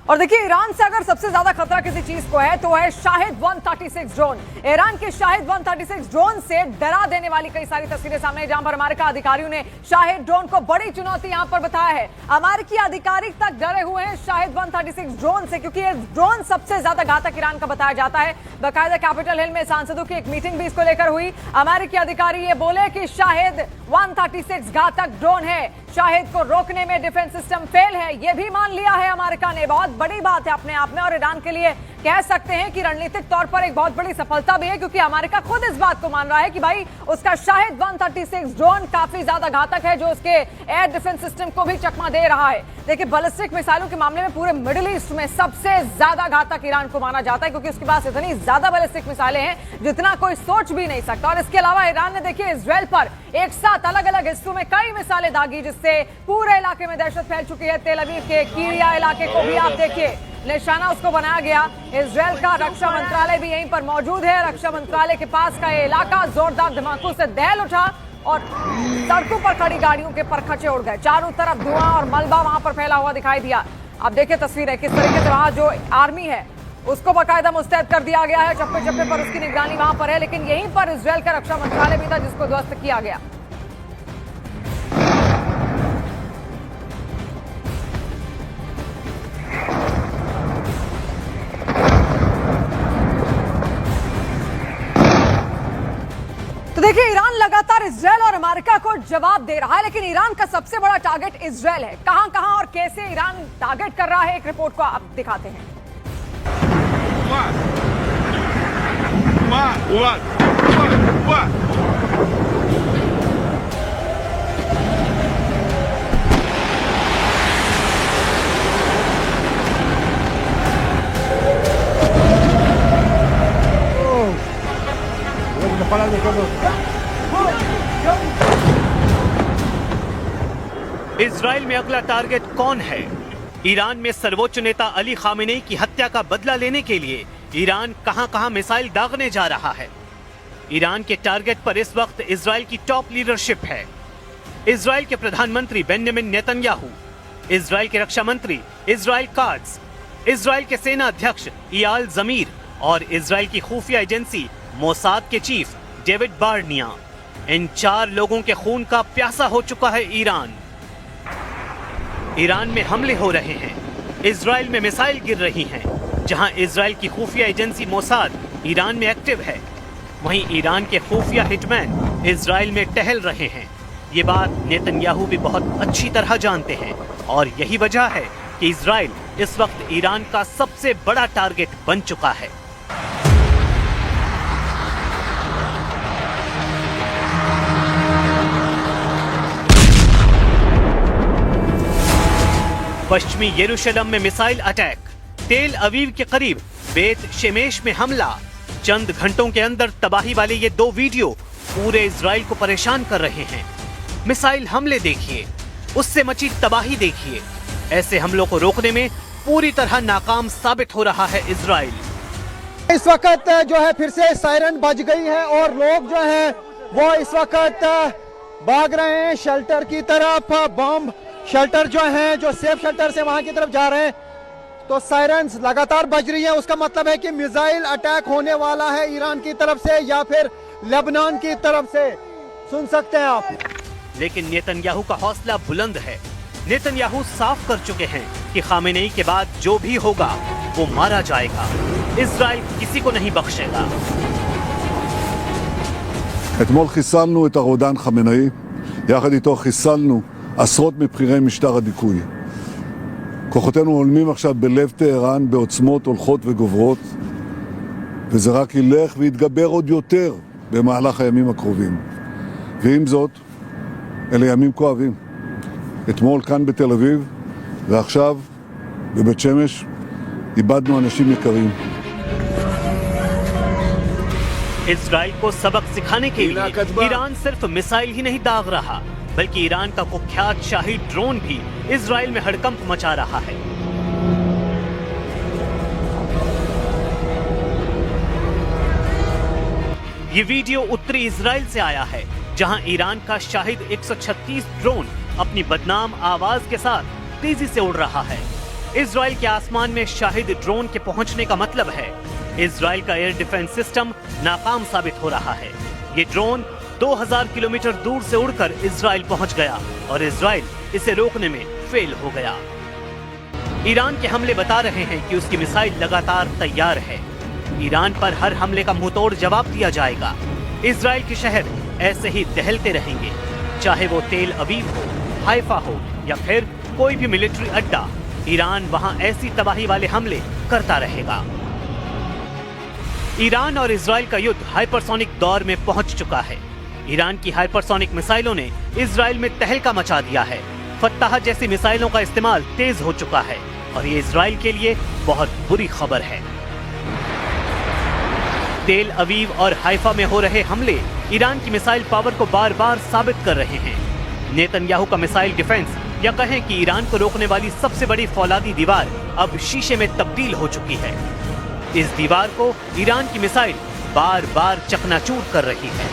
और देखिए, ईरान से अगर सबसे ज्यादा खतरा किसी चीज को है तो है शाहिद 136 ड्रोन। ईरान के शाहिद 136 ड्रोन से डरा देने वाली कई सारी तस्वीरें सामने, जहां पर अमेरिका अधिकारियों ने शाहिद ड्रोन को बड़ी चुनौती यहां पर बताया है। अमेरिकी अधिकारी तक डरे हुए हैं शाहिद 136 ड्रोन से, क्योंकि ये ड्रोन सबसे ज्यादा घातक ईरान का बताया जाता है। बाकायदा कैपिटल हिल में सांसदों की एक मीटिंग भी इसको लेकर हुई। अमेरिकी अधिकारी ये बोले कि शाहिद 136 घातक ड्रोन है, शाहिद को रोकने में डिफेंस सिस्टम फेल है, यह भी मान लिया है अमेरिका ने। बहुत बड़ी बात है अपने आप में, और ईरान के लिए कह सकते हैं कि रणनीतिक तौर पर एक बहुत बड़ी सफलता भी है, क्योंकि अमेरिका खुद इस बात को मान रहा है कि भाई उसका शाहिद 136 ड्रोन काफी ज्यादा घातक है, जो उसके एयर डिफेंस सिस्टम को भी चकमा दे रहा है। देखिए, बैलिस्टिक मिसाइलों के मामले में पूरे मिडिल ईस्ट में सबसे ज्यादा घातक ईरान को माना जाता है, क्योंकि उसके पास इतनी ज्यादा बैलिस्टिक मिसाइलें हैं जितना कोई सोच भी नहीं सकता। और इसके अलावा ईरान ने देखिए इजराइल पर एक साथ अलग अलग हिस्सों में कई मिसाइलें दागी, जिससे पूरे इलाके में दहशत फैल चुकी है। तेल अवीव के किरिया इलाके को भी आप देखिए निशाना उसको बनाया गया। इजराइल का रक्षा मंत्रालय भी यहीं पर मौजूद है। रक्षा मंत्रालय के पास का ये इलाका जोरदार धमाकों से दहल उठा और सड़कों पर खड़ी गाड़ियों के परखचे उड़ गए। चारों तरफ धुआं और मलबा वहां पर फैला हुआ दिखाई दिया। अब देखिए तस्वीरें किस तरीके से वहां जो आर्मी है उसको बाकायदा मुस्तैद कर दिया गया है, चप्पे चप्पे पर उसकी निगरानी वहां पर है। लेकिन यहीं पर इजराइल का रक्षा मंत्रालय भी था, जिसको ध्वस्त किया गया। तो देखिए, ईरान लगातार इजराइल और अमेरिका को जवाब दे रहा है, लेकिन ईरान का सबसे बड़ा टारगेट इजराइल है। कहां कहां और कैसे ईरान टारगेट कर रहा है, एक रिपोर्ट को आप दिखाते हैं। इजराइल में अगला टारगेट कौन है? ईरान में सर्वोच्च नेता अली खामेनेई की हत्या का बदला लेने के लिए ईरान कहां-कहां मिसाइल दागने जा रहा है। ईरान के टारगेट पर इस वक्त इजराइल की टॉप लीडरशिप है। इजराइल के प्रधानमंत्री बेंजामिन नेतन्याहू, इजराइल के रक्षा मंत्री इजराइल काट्ज, इजराइल के सेना अध्यक्ष इयाल ज़मीर और इजराइल की खुफिया एजेंसी मोसाद के चीफ डेविड बार्निया। इन 4 लोगों के खून का प्यासा हो चुका है ईरान। ईरान में हमले हो रहे हैं, इजराइल में मिसाइल गिर रही हैं। जहां इजराइल की खुफिया एजेंसी मोसाद ईरान में एक्टिव है, वहीं ईरान के खुफिया हिटमैन इजराइल में टहल रहे हैं। ये बात नेतन्याहू भी बहुत अच्छी तरह जानते हैं, और यही वजह है कि इजराइल इस वक्त ईरान का सबसे बड़ा टारगेट बन चुका है। पश्चिमी यरूशलेम में मिसाइल अटैक, तेल अवीव के करीब बेत शेमेश में हमला। चंद घंटों के अंदर तबाही वाले ये 2 वीडियो पूरे इजराइल को परेशान कर रहे हैं। मिसाइल हमले देखिए, उससे मची तबाही देखिए। ऐसे हमलों को रोकने में पूरी तरह नाकाम साबित हो रहा है इजराइल। इस वक्त जो है फिर से सायरन बज गई है और लोग जो हैं वो इस वक्त भाग रहे हैं शेल्टर की तरफ। बॉम्ब शेल्टर जो हैं, जो सेफ शेल्टर से वहां की तरफ जा रहे हैं, तो सायरन्स लगातार बज रही है। उसका मतलब है कि मिसाइल अटैक होने वाला है ईरान की तरफ से या फिर लेबनान की तरफ से। सुन सकते हैं आप। लेकिन नेतन्याहू का हौसला बुलंद है। नेतन्याहू साफ कर चुके हैं कि खामेनेई के बाद जो भी होगा वो मारा जाएगा। इजराइल किसी को नहीं बख्शेगा। אתמול חיסלנו את הרודן חמינאי, יחד איתו חיסלנו עשרות מבכירי משטר הדיכוי. כוחותינו הולמים עכשיו בלב טהרן בעוצמות הולכות וגוברות, וזה רק ילך ויתגבר עוד יותר במהלך הימים הקרובים. ועם זאת, אלה ימים כואבים. אתמול כאן בתל אביב, ועכשיו בבית שמש, איבדנו אנשים יקרים. इजराइल को सबक सिखाने के लिए ईरान सिर्फ मिसाइल ही नहीं दाग रहा, बल्कि ईरान का कुख्यात शाही ड्रोन भी इजराइल में हड़कंप मचा रहा है। ये वीडियो उत्तरी इजराइल से आया है, जहां ईरान का शाहिद 136 ड्रोन अपनी बदनाम आवाज के साथ तेजी से उड़ रहा है। इजराइल के आसमान में शाहिद ड्रोन के पहुंचने का मतलब है इजराइल का एयर डिफेंस सिस्टम नाकाम साबित हो रहा है। ये ड्रोन 2000 किलोमीटर दूर से उड़कर इजराइल पहुंच गया और इजराइल इसे रोकने में फेल हो गया। ईरान के हमले बता रहे हैं कि उसकी मिसाइल लगातार तैयार है। ईरान पर हर हमले का मुंहतोड़ जवाब दिया जाएगा। इजराइल के शहर ऐसे ही दहलते रहेंगे, चाहे वो तेल अवीव हो, हाइफा हो या फिर कोई भी मिलिट्री अड्डा। ईरान वहां ऐसी तबाही वाले हमले करता रहेगा। ईरान और इजराइल का युद्ध हाइपरसोनिक दौर में पहुंच चुका है। ईरान की हाइपरसोनिक मिसाइलों ने इजराइल में तहलका मचा दिया है। फत्ताह जैसी मिसाइलों का इस्तेमाल तेज हो चुका है और ये इजराइल के लिए बहुत बुरी खबर है। तेल अवीव और हाइफा में हो रहे हमले ईरान की मिसाइल पावर को बार बार साबित कर रहे हैं। नेतन्याहू का मिसाइल डिफेंस या कहें कि ईरान को रोकने वाली सबसे बड़ी फौलादी दीवार अब शीशे में तब्दील हो चुकी है। इस दीवार को ईरान की मिसाइल बार बार चकनाचूर कर रही है।